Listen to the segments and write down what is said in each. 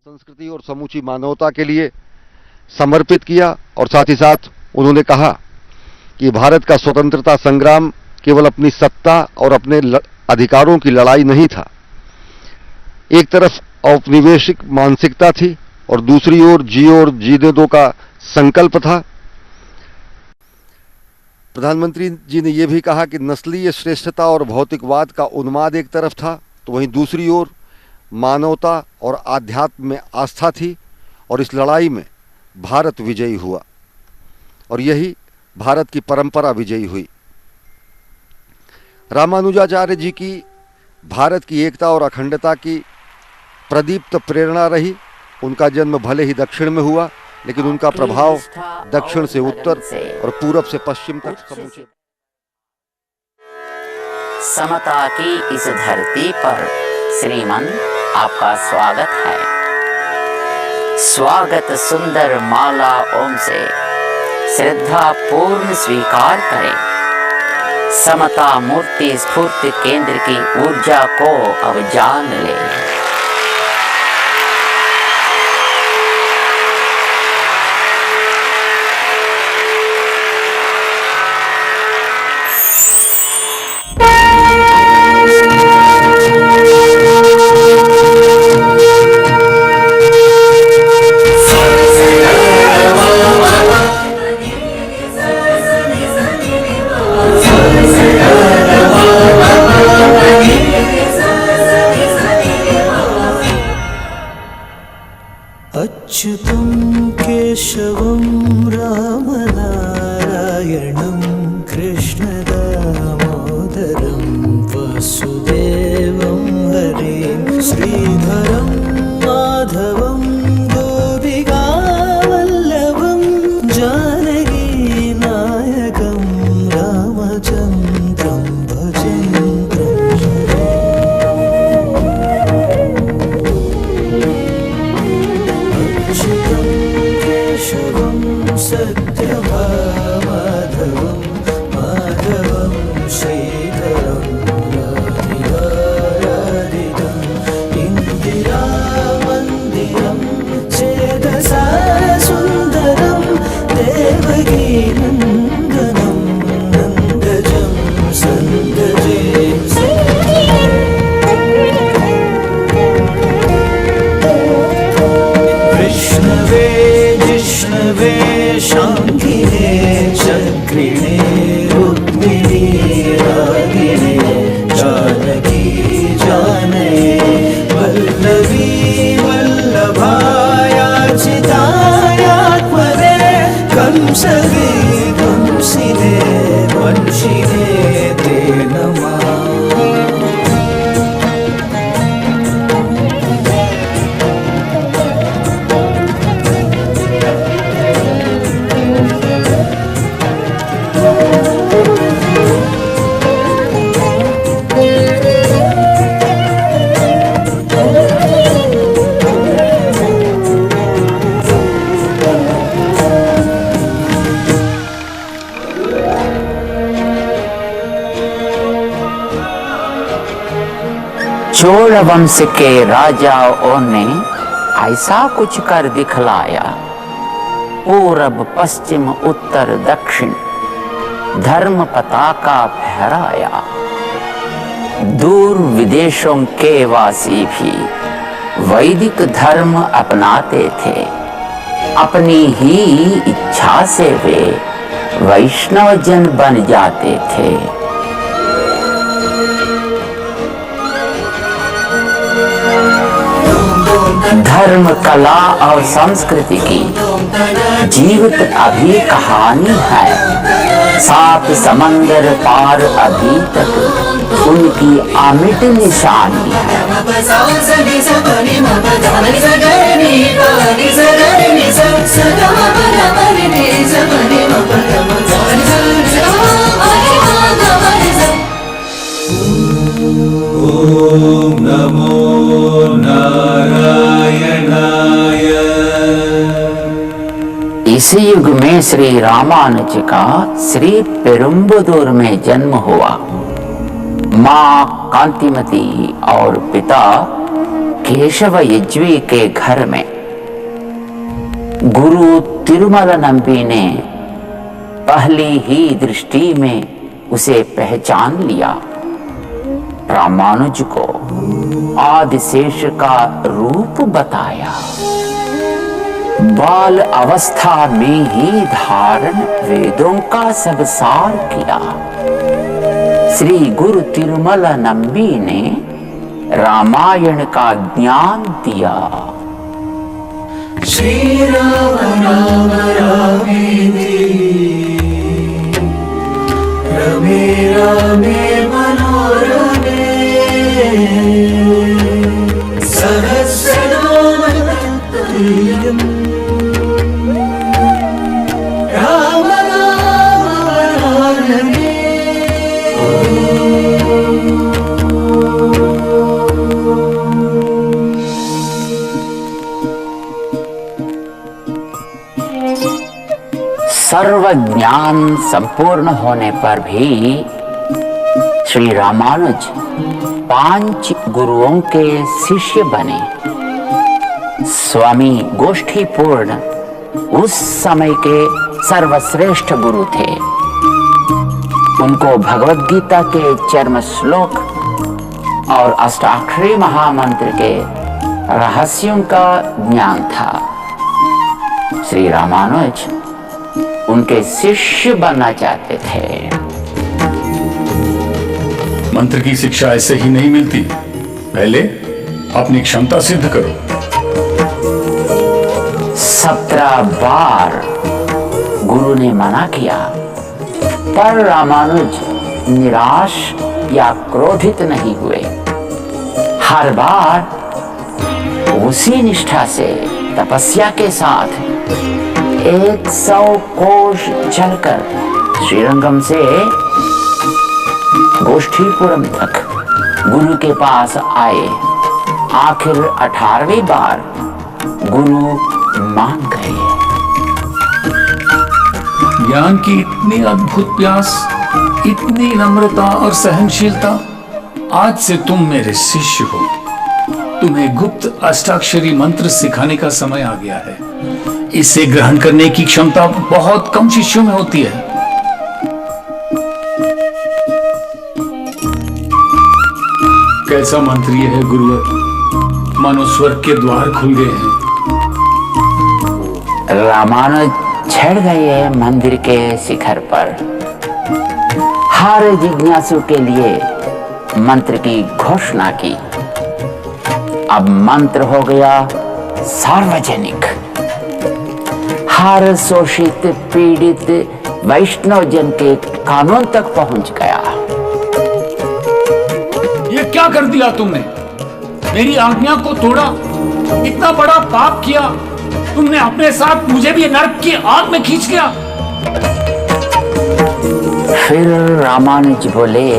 संस्कृति और समूची मानवता के लिए समर्पित किया। और साथ ही साथ उन्होंने कहा कि भारत का स्वतंत्रता संग्राम केवल अपनी सत्ता और अपने अधिकारों की लड़ाई नहीं था। एक तरफ औपनिवेशिक मानसिकता थी और दूसरी ओर जियो और जीने दो का संकल्प था। प्रधानमंत्री जी ने यह भी कहा कि नस्लीय श्रेष्ठता और भौतिकवाद का उन्माद एक तरफ था, तो वहीं दूसरी ओर मानवता और आध्यात्म में आस्था थी और इस लड़ाई में भारत विजयी हुआ और यही भारत की परंपरा विजयी हुई। रामानुजाचार्य जी की भारत की एकता और अखंडता की प्रदीप्त प्रेरणा रही। उनका जन्म भले ही दक्षिण में हुआ, लेकिन उनका प्रभाव दक्षिण से उत्तर और पूरब से पश्चिम तक समूचे। समता की इस धरती पर श्रीमन आपका स्वागत है। स्वागत सुंदर माला ओम से श्रद्धा पूर्ण स्वीकार करें। समता मूर्ति स्फूर्ति केंद्र की ऊर्जा को अब जान ले। अच्युतं केशवं रामनारायणं कृष्णदामोदरं वसुदेवं हरिं श्रीधरं माधवं गोपिकावल्लभं जानकीनायकं रामचन्द्रं सत्यभामाधवं माधवं श्रीधरं राधिकाराधितं इन्दिरामन्दिरं चेतसा सुन्दरं देवकीनन्दनं नन्दजं सन्दजे विष्णवे जिष्णवे शाङ्गिने चक्रिणे रुक्मिणी रागिणे जानकी जानये वल्लभी वल्लभायार्चितायात्मने कंसगे कंसिने वंशिने ते नमः। चोल वंश के राजाओं ने ऐसा कुछ कर दिखलाया। पूरब पश्चिम उत्तर दक्षिण धर्म पताका फहराया। दूर विदेशों के वासी भी वैदिक धर्म अपनाते थे। अपनी ही इच्छा से वे वैष्णव जन बन जाते थे। धर्म कला और संस्कृति की जीवित अभी कहानी है। 7 समंदर पार अभी तक उनकी अमिट निशानी है। ओम नमो नारायणाय। इसी युग में श्री रामानुज का श्री पेरुम्बदूर में जन्म हुआ। माँ कांतिमती और पिता केशव यज्वी के घर में गुरु तिरुमल नंबी ने पहली ही दृष्टि में उसे पहचान लिया। रामानुज को आदिशेष का रूप बताया। बाल अवस्था में ही धारण वेदों का सब सार किया। श्री गुरु तिरुमल नंबी ने रामायण का ज्ञान दिया। श्री राम राम रामेति रमे रामे मनोरमे सहस्रनाम तत्तुल्यम् राम नाम वरानने। सर्व ज्ञान संपूर्ण होने पर भी श्री रामानुज 5 गुरुओं के शिष्य बने। स्वामी गोष्ठीपूर्ण उस समय के सर्वश्रेष्ठ गुरु थे। उनको भगवद गीता के चरम श्लोक और अष्टाक्षरी महामंत्र के रहस्यों का ज्ञान था। श्री रामानुज उनके शिष्य बनना चाहते थे। मंत्र की शिक्षा ऐसे ही नहीं मिलती, पहले अपनी क्षमता सिद्ध करो। 17 बार गुरु ने मना किया, पर रामानुज निराश या क्रोधित नहीं हुए। हर बार उसी निष्ठा से तपस्या के साथ 100 कोश चलकर श्रीरंगम से गोष्ठीपुरम तक गुरु के पास आए। आखिर 18वीं बार गुरु मान गए। ज्ञान की इतनी अद्भुत प्यास, इतनी नम्रता और सहनशीलता। आज से तुम मेरे शिष्य हो। तुम्हें गुप्त अष्टाक्षरी मंत्र सिखाने का समय आ गया है। इसे ग्रहण करने की क्षमता बहुत कम शिष्यों में होती है। कैसा मंत्र ये है गुरुवर, मानो स्वर्ग के द्वार खुल गए हैं। रामानुज चढ़ गए मंदिर के शिखर पर। हर जिज्ञासु के लिए मंत्र की घोषणा की। अब मंत्र हो गया सार्वजनिक। हर शोषित पीड़ित वैष्णव जन के कानों तक पहुंच गया। ये क्या कर दिया तुमने? मेरी आज्ञा को तोड़ा, इतना बड़ा पाप किया। तुमने अपने साथ मुझे भी नरक की आग में खींच लिया। फिर रामानुज बोले,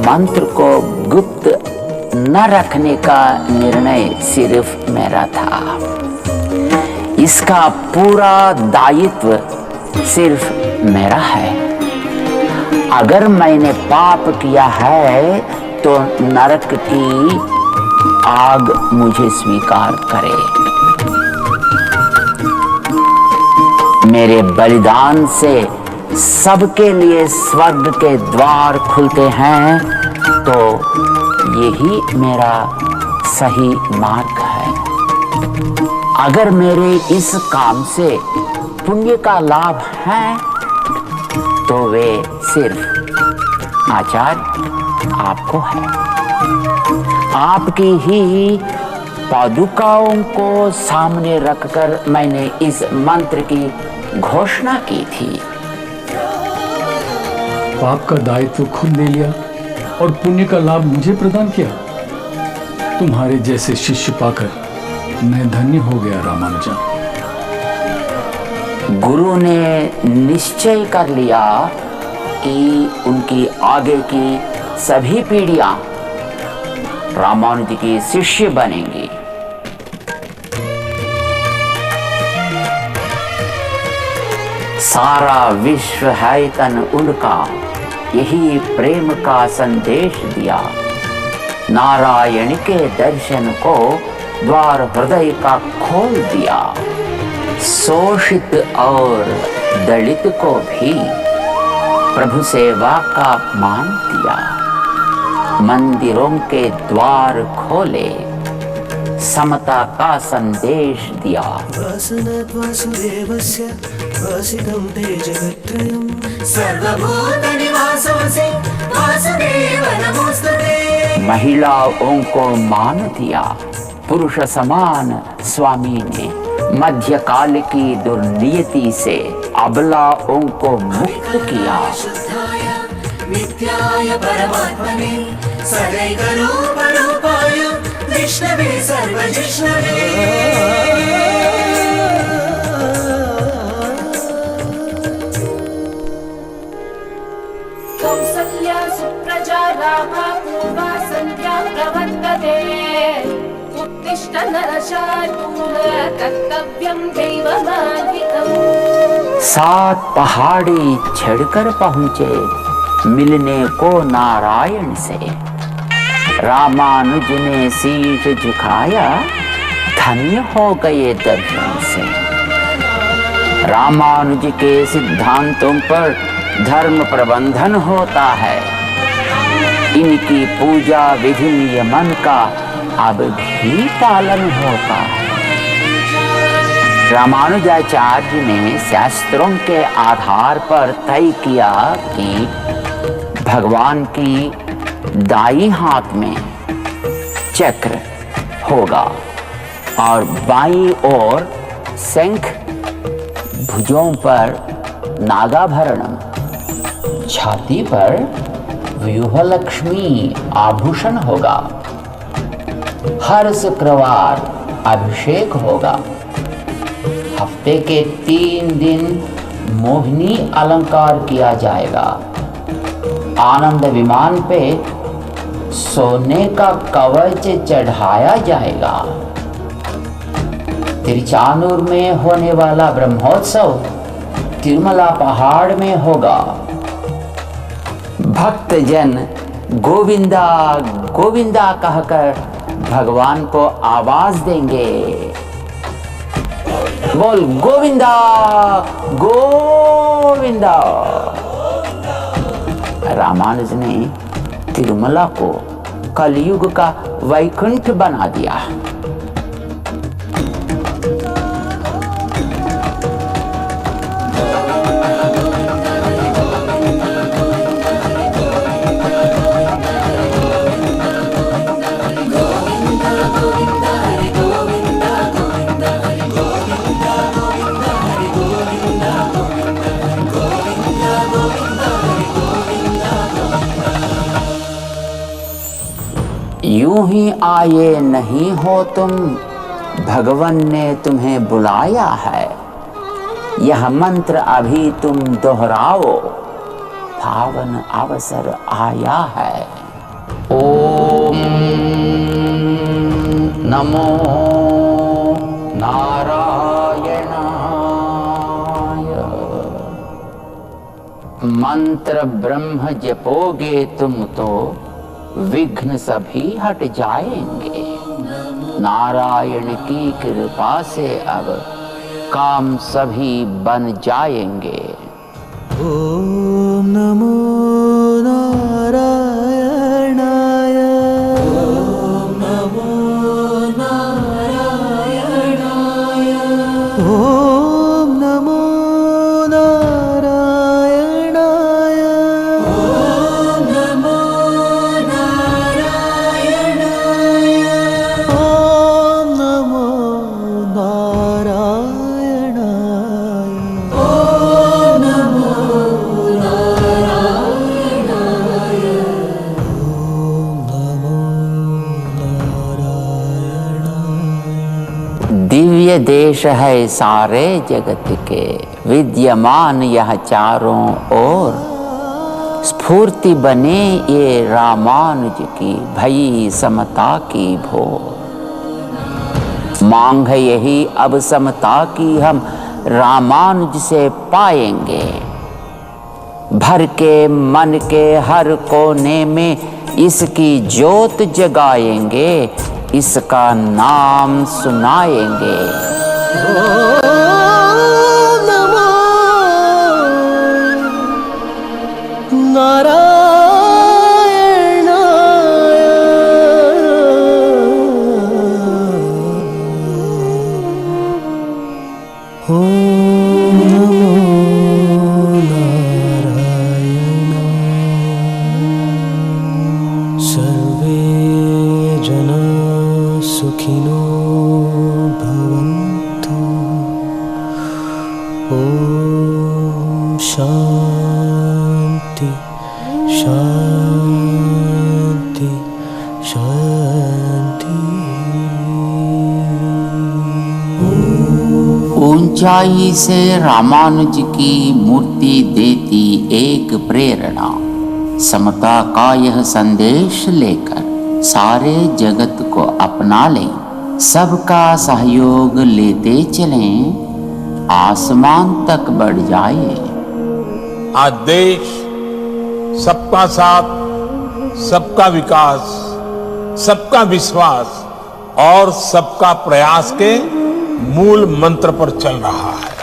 मंत्र को गुप्त न रखने का निर्णय सिर्फ मेरा था। इसका पूरा दायित्व सिर्फ मेरा है। अगर मैंने पाप किया है तो नरक की आग मुझे स्वीकार करे। मेरे बलिदान से सबके लिए स्वर्ग के द्वार खुलते हैं, तो यही मेरा सही मार्ग है। अगर मेरे इस काम से पुण्य का लाभ है, तो वे सिर्फ आचार्य आपको है। आपकी ही पादुकाओं को सामने रखकर मैंने इस मंत्र की घोषणा की थी। पाप का दायित्व खुद ले लिया और पुण्य का लाभ मुझे प्रदान किया। तुम्हारे जैसे शिष्य पाकर मैं धन्य हो गया रामानुजा। गुरु ने निश्चय कर लिया कि उनकी आगे की सभी पीढ़ियां रामानुज की शिष्य बनेंगी। सारा विश्व है तन उनका, यही प्रेम का संदेश दिया। नारायण के दर्शन को द्वार हृदय का खोल दिया। शोषित और दलित को भी प्रभु सेवा का अपमान दिया। मंदिरों के द्वार खोले, समता का संदेश दिया। वासनात् वासुदेवस्य वासितं ते जगत्त्रयं सर्वभूतनिवासोऽसि वासुदेव नमोस्तुते। महिलाओं को मान दिया। पुरुष समान स्वामी ने मध्यकाल की दुर्नियति से अबलाओं को मुक्त किया। शुद्धाय नित्याय परमात्मने सदैकरूपरूपाय विष्णवे सर्वजिष्णवे। कौसल्या सुप्रजा रामा पूर्वा सन्ध्या प्रवर्तते। उत्तिष्ठ नरशार्दूल कर्तव्यं दैवमान्वितम्। 7 पहाड़ी चढ़कर पहुंचे मिलने को नारायण से। रामानुज ने शीश झुकाया, धन्य हो गए दर्शन से। रामानुज के सिद्धांतों पर धर्म प्रबंधन होता है। इनकी पूजा विधि नियमन का अब भी पालन होता है। रामानुजाचार्य ने शास्त्रों के आधार पर तय किया कि भगवान की दाईं हाथ में चक्र होगा और बाईं ओर शंख, भुजों पर नागाभरणम, छाती पर व्यूहलक्ष्मी आभूषण होगा। हर शुक्रवार अभिषेक होगा। हफ्ते के 3 दिन मोहिनी अलंकार किया जाएगा। आनंद विमान पे सोने का कवच चढ़ाया जाएगा। तिरुचानूर में होने वाला ब्रह्मोत्सव तिरुमला पहाड़ में होगा। भक्तजन गोविंदा गोविंदा कहकर भगवान को आवाज देंगे। बोल गोविंदा गोविंदा। रामानुज ने तिरुमला को कलयुग का वैकुंठ बना दिया। यूं ही आए नहीं हो तुम, भगवान ने तुम्हें बुलाया है। यह मंत्र अभी तुम दोहराओ, पावन अवसर आया है। ओम नमो नारायणाय। मंत्र ब्रह्म जपोगे तुम तो विघ्न सभी हट जाएंगे। नारायण की कृपा से अब काम सभी बन जाएंगे। ओम नमो नारायणाय। ओम नमो नारायणाय। ओम नमो नारायणाय। ओम नमो नारायणाय। ओम नमो नारायणाय। ओम नमो नारायणाय। ओम नमो नारायणाय। दिव्य देश है सारे जगत के, विद्यमान यह चारों ओर। स्फूर्ति बने ये रामानुज की भई समता की भोर। मांग है यही अब समता की हम रामानुज से पाएंगे। भर के मन के हर कोने में इसकी ज्योत जगाएंगे, इसका नाम सुनाएंगे। सर्वे जना सुखिनो भवन्तु। ॐ शान्ति शान्ति शान्ति। ऊंचाई से रामानुज की मूर्ति देती एक प्रेरणा। समता का यह संदेश लेकर सारे जगत को अपना लें, सबका सहयोग लेते चलें, आसमान तक बढ़ जाए। आज देश सबका साथ, सबका विकास, सबका विश्वास और सबका प्रयास के मूल मंत्र पर चल रहा है।